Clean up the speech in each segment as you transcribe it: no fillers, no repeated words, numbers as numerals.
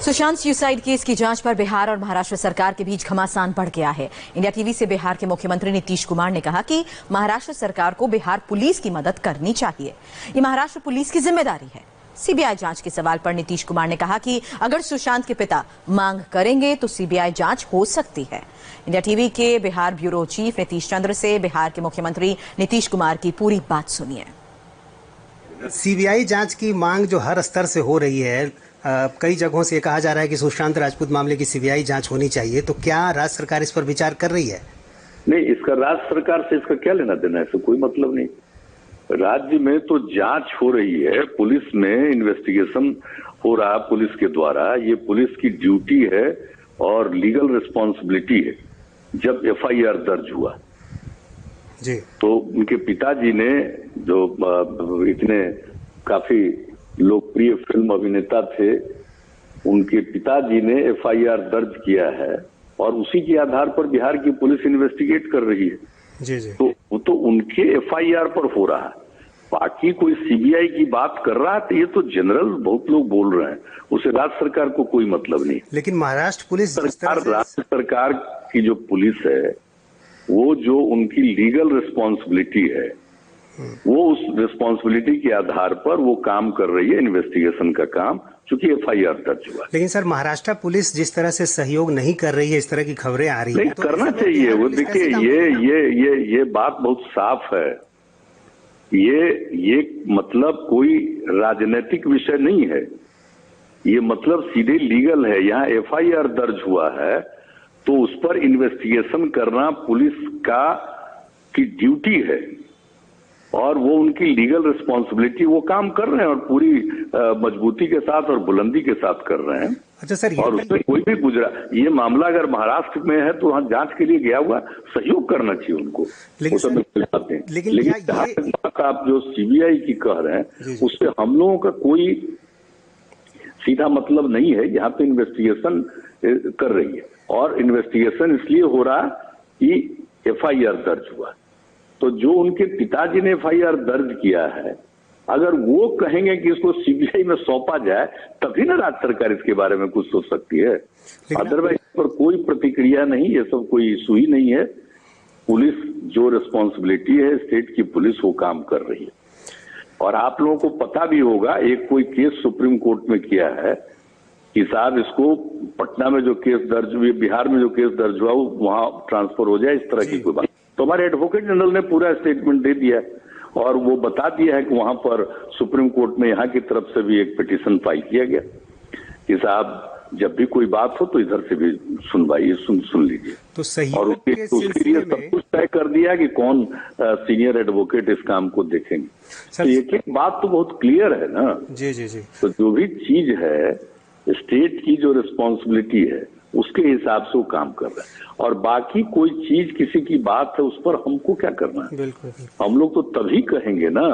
Sushant suicide case की जांच पर बिहार और महाराष्ट्र सरकार के बीच घमासान बढ़ गया है। इंडिया टीवी से बिहार के मुख्यमंत्री नीतीश कुमार ने कहा कि महाराष्ट्र सरकार को बिहार पुलिस की मदद करनी चाहिए। ये महाराष्ट्र पुलिस की जिम्मेदारी है। सीबीआई जांच के सवाल पर नीतीश कुमार ने कहा कि अगर सुशांत के पिता मांग करेंगे तो सीबीआई जांच हो सकती है। इंडिया टीवी के बिहार ब्यूरो चीफ नीतीश चंद्र से बिहार के मुख्यमंत्री नीतीश कुमार की पूरी बात सुनिए। सीबीआई जांच की मांग जो हर स्तर से हो रही है, कई जगहों से कहा जा रहा है कि सुशांत राजपूत मामले की सीबीआई जांच होनी चाहिए, तो क्या राज्य सरकार इस पर विचार कर रही है? नहीं, इसका राज्य सरकार से इसका क्या लेना देना है, इससे कोई मतलब नहीं। राज्य में तो जांच हो रही है, पुलिस में इन्वेस्टिगेशन हो रहा है पुलिस के द्वारा। ये पुलिस की ड्यूटी है और लीगल रिस्पॉन्सिबिलिटी है। जब एफआईआर दर्ज हुआ जी, तो उनके पिताजी ने, जो इतने काफी लोकप्रिय फिल्म अभिनेता थे, उनके पिताजी ने एफआईआर दर्ज किया है और उसी के आधार पर बिहार की पुलिस इन्वेस्टिगेट कर रही है। जी जी। तो उनके एफआईआर पर हो रहा है। बाकी कोई सीबीआई की बात कर रहा है तो ये तो जनरल बहुत लोग बोल रहे हैं, उसे राज्य सरकार को कोई मतलब नहीं। लेकिन महाराष्ट्र पुलिस राज्य सरकार की जो पुलिस है, वो जो उनकी लीगल रिस्पॉन्सिबिलिटी है, वो उस रिस्पॉन्सिबिलिटी के आधार पर वो काम कर रही है, इन्वेस्टिगेशन का काम, चूंकि एफआईआर दर्ज हुआ। लेकिन सर, महाराष्ट्र पुलिस जिस तरह से सहयोग नहीं कर रही है, इस तरह की खबरें आ रही है, तो करना चाहिए। वो देखिए, ये बात बहुत साफ है। ये मतलब कोई राजनीतिक विषय नहीं है, ये मतलब सीधे लीगल है। यहाँ एफआईआर दर्ज हुआ है तो उस पर इन्वेस्टिगेशन करना पुलिस की ड्यूटी है और वो उनकी लीगल रिस्पॉन्सिबिलिटी, वो काम कर रहे हैं और पूरी मजबूती के साथ और बुलंदी के साथ कर रहे हैं। अच्छा सर, और उसमें कोई भी ये मामला अगर महाराष्ट्र में है तो वहाँ जांच के लिए गया हुआ, सहयोग करना चाहिए उनको। लेकिन बात आप जो सीबीआई की कह रहे हैं, उससे हम लोगों का कोई सीधा मतलब नहीं है। यहाँ पे इन्वेस्टिगेशन कर रही है और इन्वेस्टिगेशन इसलिए हो रहा कि एफआईआर दर्ज हुआ। तो जो उनके पिताजी ने एफआईआर दर्ज किया है, अगर वो कहेंगे कि इसको सीबीआई में सौंपा जाए, तभी ना राज्य सरकार इसके बारे में कुछ सोच सकती है। अदरवाइज पर कोई प्रतिक्रिया नहीं, ये सब कोई इशू ही नहीं है। पुलिस जो रिस्पॉन्सिबिलिटी है, स्टेट की पुलिस वो काम कर रही है। और आप लोगों को पता भी होगा, एक कोई केस सुप्रीम कोर्ट में किया है कि साहब इसको पटना में जो केस दर्ज हुई, बिहार में जो केस दर्ज हुआ, वो वहां ट्रांसफर हो जाए, इस तरह की कोई बात। तो हमारे एडवोकेट जनरल ने पूरा स्टेटमेंट दे दिया और वो बता दिया है कि वहां पर सुप्रीम कोर्ट में यहाँ की तरफ से भी एक पिटीशन फाइल किया गया कि साहब जब भी कोई बात हो तो इधर से भी सुनवाइए, सुन लीजिए। तो सही, और उसके लिए सब कुछ तय कर दिया कि कौन सीनियर एडवोकेट इस काम को देखेंगे। तो एक बात तो बहुत क्लियर है ना। जी जी जी। तो जो भी चीज है, स्टेट की जो रिस्पॉन्सिबिलिटी है, उसके हिसाब से वो काम कर रहा है। और बाकी कोई चीज, किसी की बात है, उस पर हमको क्या करना है? बिल्कुल। हम लोग तो तभी कहेंगे ना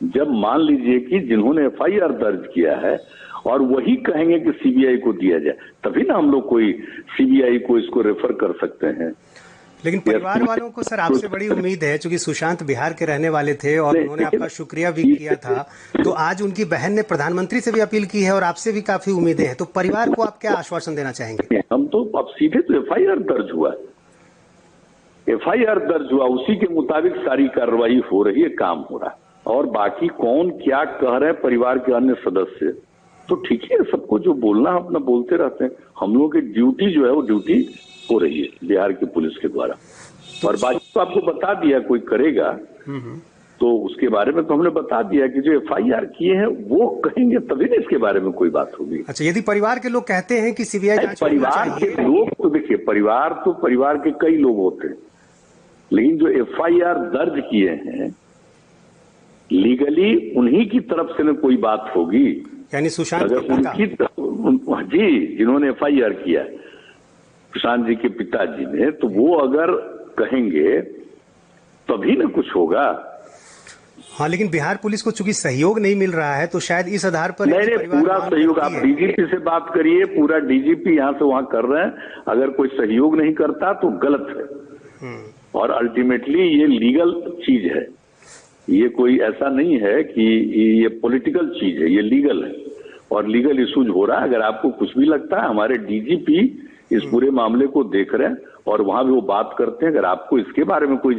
जब मान लीजिए कि जिन्होंने एफआईआर दर्ज किया है और वही कहेंगे कि सीबीआई को दिया जाए, तभी ना हम लोग कोई सीबीआई को इसको रेफर कर सकते हैं। लेकिन परिवार वालों को सर आपसे बड़ी उम्मीद है, क्योंकि सुशांत बिहार के रहने वाले थे और उन्होंने आपका शुक्रिया भी किया था। तो आज उनकी बहन ने प्रधानमंत्री से भी अपील की है और आपसे भी काफी उम्मीदें हैं। तो परिवार को आप क्या आश्वासन देना चाहेंगे? हम तो अब सीधे तो एफआईआर दर्ज हुआ, एफआईआर दर्ज हुआ, उसी के मुताबिक सारी कार्रवाई हो रही है, काम हो रहा है। और बाकी कौन क्या कह रहे हैं परिवार के अन्य सदस्य, तो ठीक है, सबको जो बोलना अपना बोलते रहते हैं। हम लोगों की ड्यूटी जो है वो ड्यूटी हो रही है बिहार की पुलिस के द्वारा। और बाकी तो आपको बता दिया, कोई करेगा तो उसके बारे में तो हमने बता दिया कि जो एफआईआर किए हैं वो कहेंगे, तभी ना इसके बारे में कोई बात होगी। अच्छा, यदि परिवार के लोग कहते हैं कि सीबीआई जांच परिवार के लोग तो देखिए, परिवार के कई लोग होते हैं, लेकिन जो एफआईआर दर्ज किए हैं लीगली उन्हीं की तरफ से न कोई बात होगी। यानी सुशांत जी, जिन्होंने एफआईआर किया है, सुशांत जी के पिताजी ने, तो वो अगर कहेंगे तभी ना कुछ होगा। हाँ, लेकिन बिहार पुलिस को चूंकि सहयोग नहीं मिल रहा है, तो शायद इस आधार पर नहीं, पूरा सहयोग। आप डीजीपी से बात करिए, पूरा डीजीपी यहाँ से वहां कर रहे हैं। अगर कोई सहयोग नहीं करता तो गलत है। और अल्टीमेटली ये लीगल चीज है, ये कोई ऐसा नहीं है कि ये पॉलिटिकल चीज है, ये लीगल है। और लीगल इश्यूज हो रहा है। अगर आपको कुछ भी लगता है, हमारे डीजीपी इस पूरे मामले को देख रहे हैं और वहां भी वो बात करते हैं। अगर आपको इसके बारे में कोई